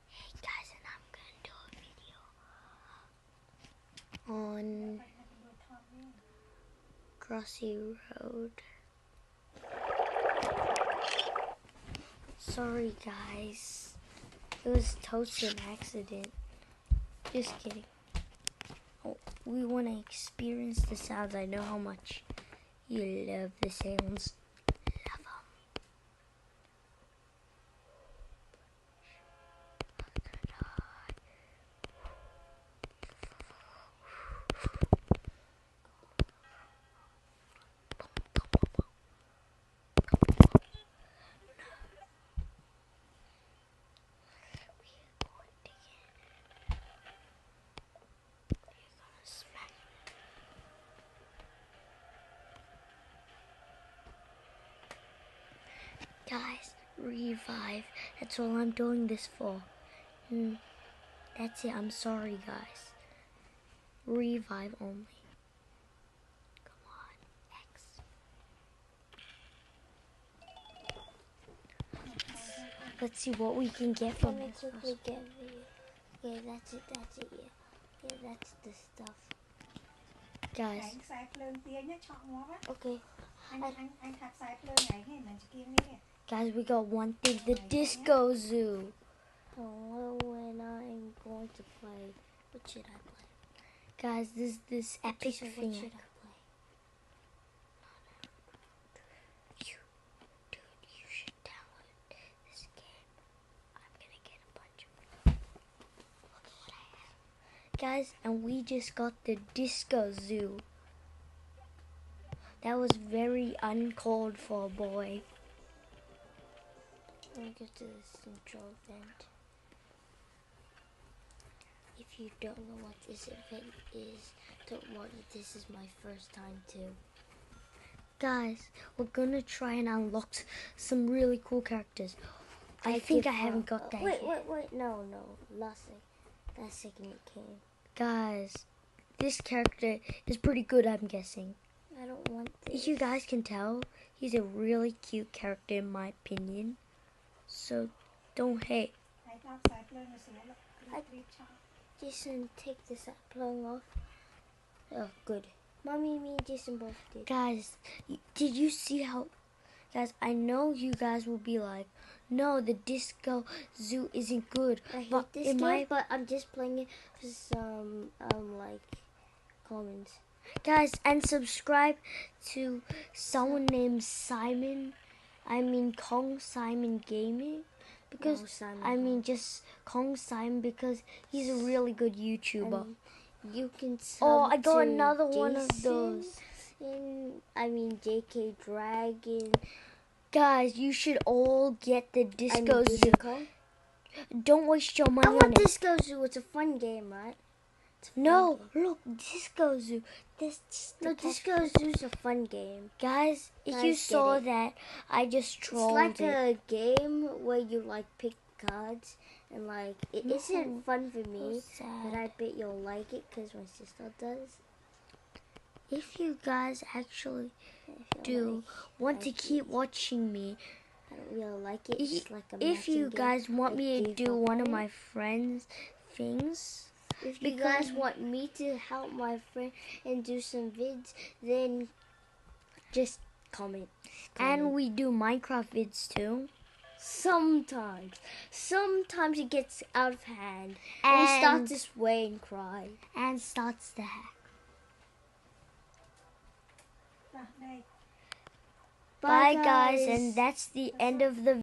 Hey guys, and I'm gonna do a video on Crossy Road. Sorry guys, it was totally an accident. Just kidding. Oh, we want to experience the sounds. I know how much you love the sounds. Love 'em. Guys, revive. That's all I'm doing this for. That's it. I'm sorry, guys. Revive only. Come on, X. Let's see what we can get from this. Yeah, that's it. Yeah, that's the stuff. Guys. Okay. Guys, we got one thing, the Disco Zoo. Oh, when I'm going to play, what should I play? Guys, this epic thing. What should I play? Dude, you should download this game. I'm gonna get a bunch of. Look at what I have. Guys, and we just got the Disco Zoo. That was very uncalled for, boy. Let me get to this intro event. If you don't know what this event is, don't worry, this is my first time too. Guys, we're gonna try and unlock some really cool characters. I think I haven't got that yet. Wait, no, last second it came. Guys, this character is pretty good, I'm guessing. I don't want this. If you guys can tell, he's a really cute character in my opinion. So, don't hate. Jason, take this plug off. Oh, good. Mommy, me, and Jason both did. Guys, did you see how... Guys, I know you guys will be like, no, the Disco Zoo isn't good. I hate this game, but I'm just playing it for some, comments. Guys, and subscribe to someone named Kong Simon Gaming. Because, just Kong Simon, because he's a really good YouTuber. You can I got another Jason one of those. JK Dragon. Guys, you should all get the Disco Zoo. Don't waste your money on it. I want Disco Zoo. It's a fun game, right? No, look, Disco Zoo. Disco Zoo's a fun game. Guys, if you saw that, I just trolled it. It's like a game where you pick cards and it isn't fun for me, but I bet you'll like it because my sister does. If you guys actually want to keep watching me, I don't really like it. It's like a if you guys want me to do one of my friends' things. If you guys want me to help my friend and do some vids, then just comment. And we do Minecraft vids too. Sometimes it gets out of hand. And we start to sway and cry. And starts to hack. Bye guys, and that's the end of the video.